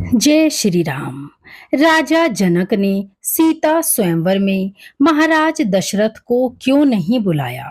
जय श्री राम। राजा जनक ने सीता स्वयंवर में महाराज दशरथ को क्यों नहीं बुलाया?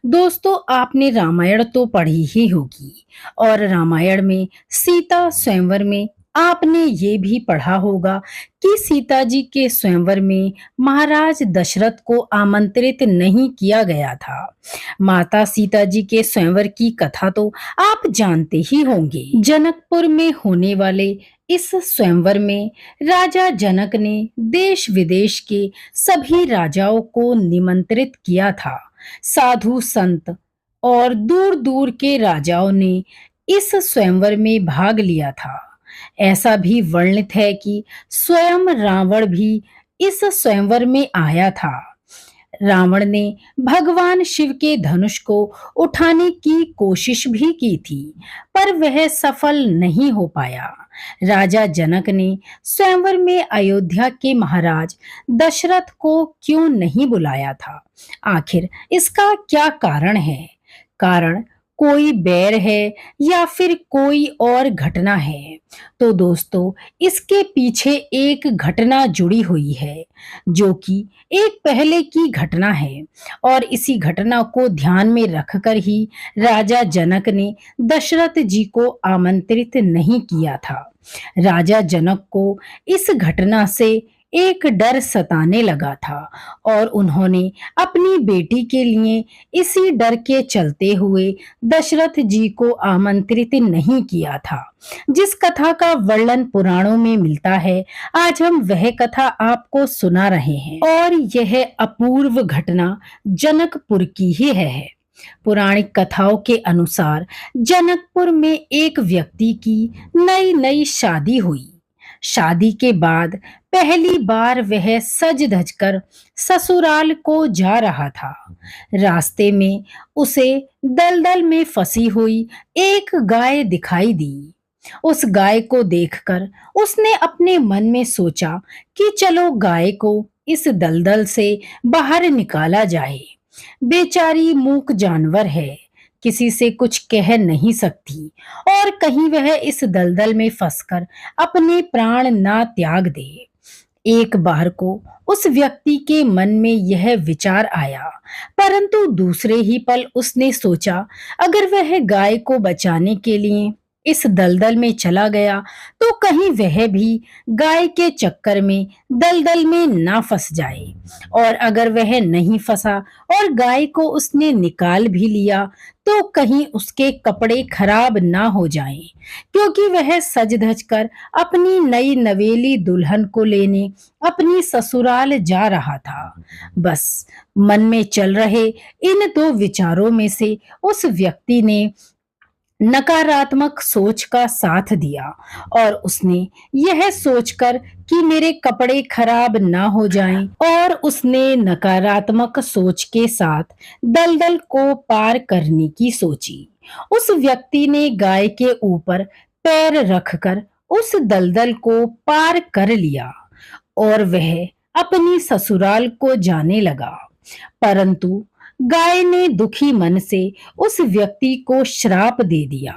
दोस्तों, आपने रामायण तो पढ़ी ही होगी और रामायण में सीता स्वयंवर में आपने ये भी पढ़ा होगा कि सीता जी के स्वयंवर में महाराज दशरथ को आमंत्रित नहीं किया गया था। माता सीता जी के स्वयंवर की कथा तो आप जानते ही होंगे। जनकपुर में होने वाले इस स्वयंवर में राजा जनक ने देश विदेश के सभी राजाओं को निमंत्रित किया था। साधु संत और दूर दूर के राजाओं ने इस स्वयंवर में भाग लिया था। ऐसा भी वर्णित है कि स्वयं रावण भी इस स्वयंवर में आया था। रावण ने भगवान शिव के धनुष को उठाने की कोशिश भी की थी, पर वह सफल नहीं हो पाया। राजा जनक ने स्वयंवर में अयोध्या के महाराज दशरथ को क्यों नहीं बुलाया था? आखिर इसका क्या कारण है? कारण कोई बैर है या फिर कोई और घटना है? तो दोस्तों, इसके पीछे एक घटना जुड़ी हुई है जो कि एक पहले की घटना है और इसी घटना को ध्यान में रखकर ही राजा जनक ने दशरथ जी को आमंत्रित नहीं किया था। राजा जनक को इस घटना से एक डर सताने लगा था और उन्होंने अपनी बेटी के लिए इसी डर के चलते हुए दशरथ जी को आमंत्रित नहीं किया था। जिस कथा का वर्णन पुराणों में मिलता है, आज हम वह कथा आपको सुना रहे हैं और यह अपूर्व घटना जनकपुर की ही है। पौराणिक कथाओं के अनुसार जनकपुर में एक व्यक्ति की नई नई शादी हुई। शादी के बाद पहली बार वह सज धज कर ससुराल को जा रहा था। रास्ते में उसे दलदल में फंसी हुई एक गाय दिखाई दी। उस गाय को देखकर उसने अपने मन में सोचा कि चलो गाय को इस दलदल से बाहर निकाला जाए। बेचारी मूक जानवर है, किसी से कुछ कह नहीं सकती और कहीं वह इस दलदल में फंसकर अपने प्राण ना त्याग दे। एक बार को उस व्यक्ति के मन में यह विचार आया, परंतु दूसरे ही पल उसने सोचा अगर वह गाय को बचाने के लिए इस दलदल में चला गया तो कहीं वह भी गाय के चक्कर में दलदल में ना फंस जाए। और अगर वह नहीं फंसा और गाय को उसने निकाल भी लिया तो कहीं उसके कपड़े खराब ना हो जाएं, क्योंकि वह सज धज कर अपनी नई नवेली दुल्हन को लेने अपनी ससुराल जा रहा था। बस मन में चल रहे इन दो विचारों में से उस व्यक्ति ने नकारात्मक सोच का साथ दिया और उसने यह सोचकर कि मेरे कपड़े खराब ना हो जाएं, और उसने नकारात्मक सोच के साथ दलदल को पार करने की सोची। उस व्यक्ति ने गाय के ऊपर पैर रखकर उस दलदल को पार कर लिया और वह अपनी ससुराल को जाने लगा। परंतु गाय ने दुखी मन से उस व्यक्ति को श्राप दे दिया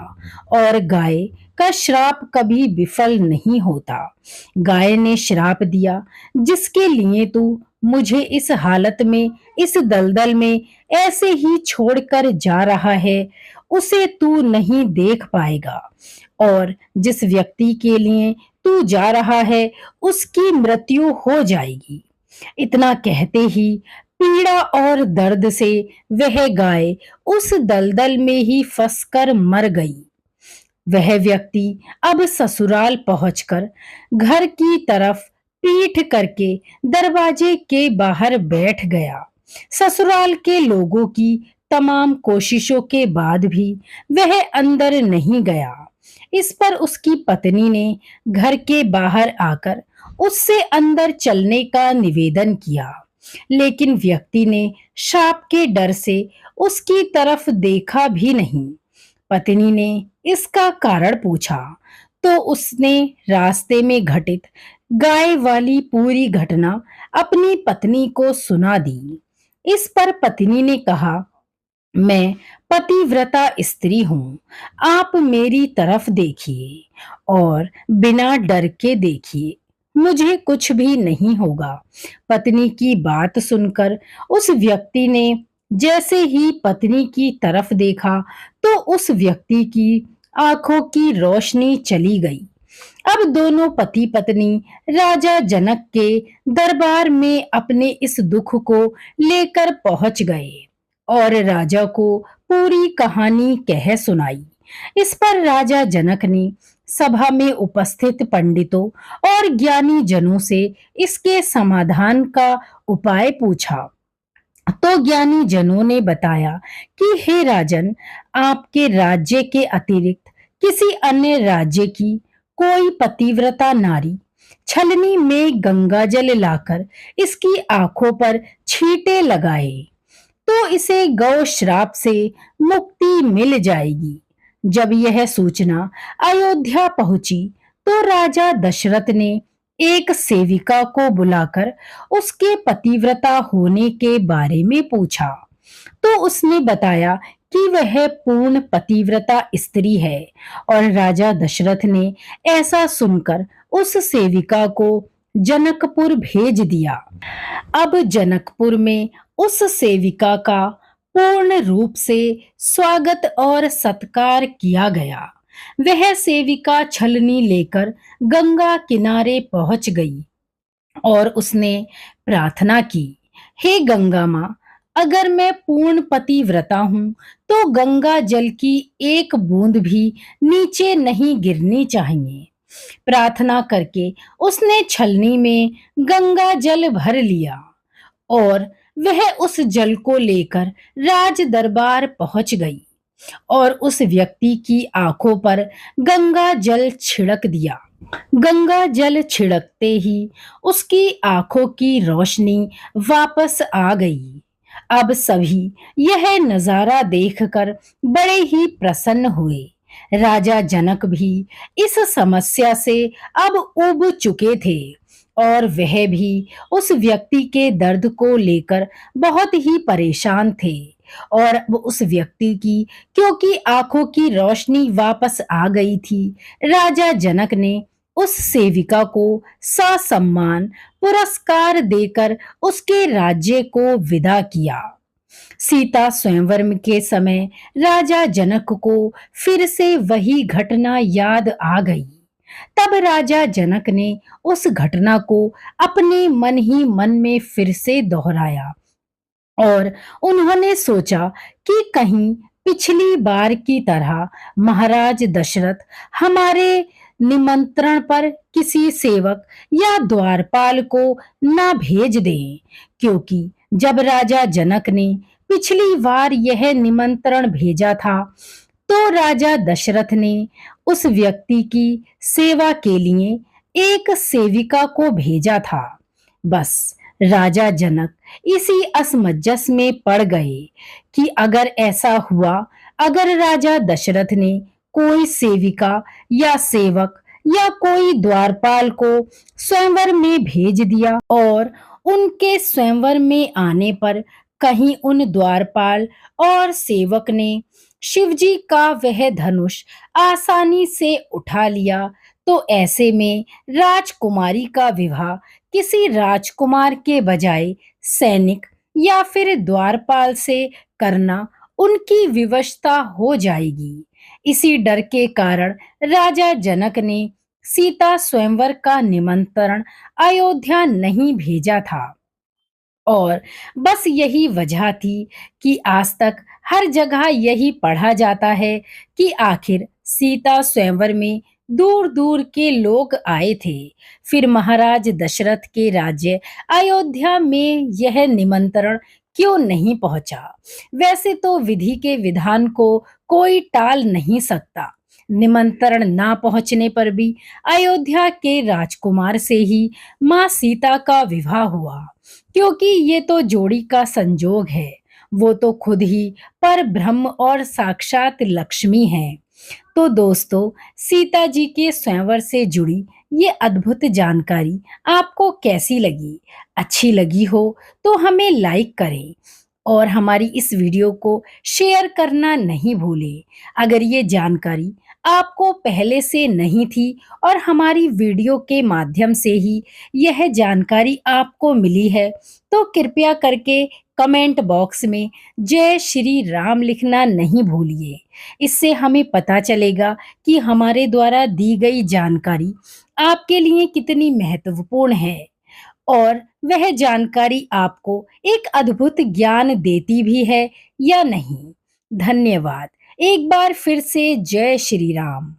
और गाय का श्राप कभी विफल नहीं होता। गाय ने श्राप दिया, जिसके लिए तू मुझे इस हालत में इस दलदल में ऐसे ही छोड़कर जा रहा है, उसे तू नहीं देख पाएगा और जिस व्यक्ति के लिए तू जा रहा है उसकी मृत्यु हो जाएगी। इतना कहते ही पीड़ा और दर्द से वह गाय उस दलदल में ही फंसकर मर गई। वह व्यक्ति अब ससुराल पहुंचकर घर की तरफ पीठ करके दरवाजे के बाहर बैठ गया। ससुराल के लोगों की तमाम कोशिशों के बाद भी वह अंदर नहीं गया। इस पर उसकी पत्नी ने घर के बाहर आकर उससे अंदर चलने का निवेदन किया, लेकिन व्यक्ति ने शाप के डर से उसकी तरफ देखा भी नहीं। पत्नी ने इसका कारण पूछा तो उसने रास्ते में घटित गाय वाली पूरी घटना अपनी पत्नी को सुना दी। इस पर पत्नी ने कहा, मैं पतिव्रता स्त्री हूँ। आप मेरी तरफ देखिए और बिना डर के देखिए, मुझे कुछ भी नहीं होगा। पत्नी की बात सुनकर उस व्यक्ति ने जैसे ही पत्नी की तरफ देखा तो उस व्यक्ति की आंखों की रोशनी चली गई। अब दोनों पति पत्नी राजा जनक के दरबार में अपने इस दुख को लेकर पहुंच गए और राजा को पूरी कहानी कह सुनाई। इस पर राजा जनक ने सभा में उपस्थित पंडितों और ज्ञानी जनों से इसके समाधान का उपाय पूछा। तो ज्ञानी जनों ने बताया कि हे राजन, आपके राज्य के अतिरिक्त किसी अन्य राज्य की कोई पतिव्रता नारी छलनी में गंगा जल लाकर इसकी आंखों पर छींटे लगाए तो इसे गौ श्राप से मुक्ति मिल जाएगी। जब यह सूचना अयोध्या पहुंची तो राजा दशरथ ने एक सेविका को बुलाकर उसके पतिव्रता होने के बारे में पूछा। तो उसने बताया कि वह पूर्ण पतिव्रता स्त्री है और राजा दशरथ ने ऐसा सुनकर उस सेविका को जनकपुर भेज दिया। अब जनकपुर में उस सेविका का पूर्ण रूप से स्वागत और सत्कार किया गया। वह सेविका छलनी लेकर गंगा किनारे पहुंच गई और उसने प्रार्थना की, हे गंगा माँ, अगर मैं पूर्ण पतिव्रता हूँ तो गंगा जल की एक बूंद भी नीचे नहीं गिरनी चाहिए। प्रार्थना करके उसने छलनी में गंगा जल भर लिया और वह उस जल को लेकर राज दरबार पहुंच गई और उस व्यक्ति की आंखों पर गंगा जल छिड़क दिया। गंगा जल छिड़कते ही उसकी आंखों की रोशनी वापस आ गई। अब सभी यह नजारा देखकर बड़े ही प्रसन्न हुए। राजा जनक भी इस समस्या से अब उब चुके थे और वह भी उस व्यक्ति के दर्द को लेकर बहुत ही परेशान थे और अब उस व्यक्ति की क्योंकि आंखों की रोशनी वापस आ गई थी, राजा जनक ने उस सेविका को ससम्मान पुरस्कार देकर उसके राज्य को विदा किया। सीता स्वयंवर के समय राजा जनक को फिर से वही घटना याद आ गई। तब राजा जनक ने उस घटना को अपने मन ही मन में फिर से दोहराया और उन्होंने सोचा कि कहीं पिछली बार की तरह महाराज दशरथ हमारे निमंत्रण पर किसी सेवक या द्वारपाल को ना भेज दें, क्योंकि जब राजा जनक ने पिछली बार यह निमंत्रण भेजा था तो राजा दशरथ ने उस व्यक्ति की सेवा के लिए एक सेविका को भेजा था। बस राजा जनक इसी असमंजस में पड़ गए कि अगर ऐसा हुआ, अगर राजा दशरथ ने कोई सेविका या सेवक या कोई द्वारपाल को स्वयंवर में भेज दिया और उनके स्वयंवर में आने पर कहीं उन द्वारपाल और सेवक ने शिवजी का वह धनुष आसानी से उठा लिया तो ऐसे में राजकुमारी का विवाह किसी राजकुमार के बजाय सैनिक या फिर द्वारपाल से करना उनकी विवशता हो जाएगी। इसी डर के कारण राजा जनक ने सीता स्वयंवर का निमंत्रण अयोध्या नहीं भेजा था और बस यही वजह थी कि आज तक हर जगह यही पढ़ा जाता है कि आखिर सीता स्वयंवर में दूर दूर के लोग आए थे। फिर महाराज दशरथ के राज्य अयोध्या में यह निमंत्रण क्यों नहीं पहुंचा। वैसे तो विधि के विधान को कोई टाल नहीं सकता। निमंत्रण ना पहुंचने पर भी अयोध्या के राजकुमार से ही मां सीता का विवाह हुआ, क्योंकि ये तो जोड़ी का संजोग है। वो तो खुद ही पर ब्रह्म और साक्षात लक्ष्मी हैं। तो दोस्तों, सीता जी के स्वयंवर से जुड़ी ये अद्भुत जानकारी आपको कैसी लगी? अच्छी लगी हो तो हमें लाइक करें और हमारी इस वीडियो को शेयर करना नहीं भूलें। अगर ये जानकारी आपको पहले से नहीं थी और हमारी वीडियो के माध्यम से ही यह जानकारी आपको मिली है, तो कृपया करके कमेंट बॉक्स में जय श्री राम लिखना नहीं भूलिए। इससे हमें पता चलेगा कि हमारे द्वारा दी गई जानकारी आपके लिए कितनी महत्वपूर्ण है और वह जानकारी आपको एक अद्भुत ज्ञान देती भी है या नहीं। धन्यवाद। एक बार फिर से जय श्री राम।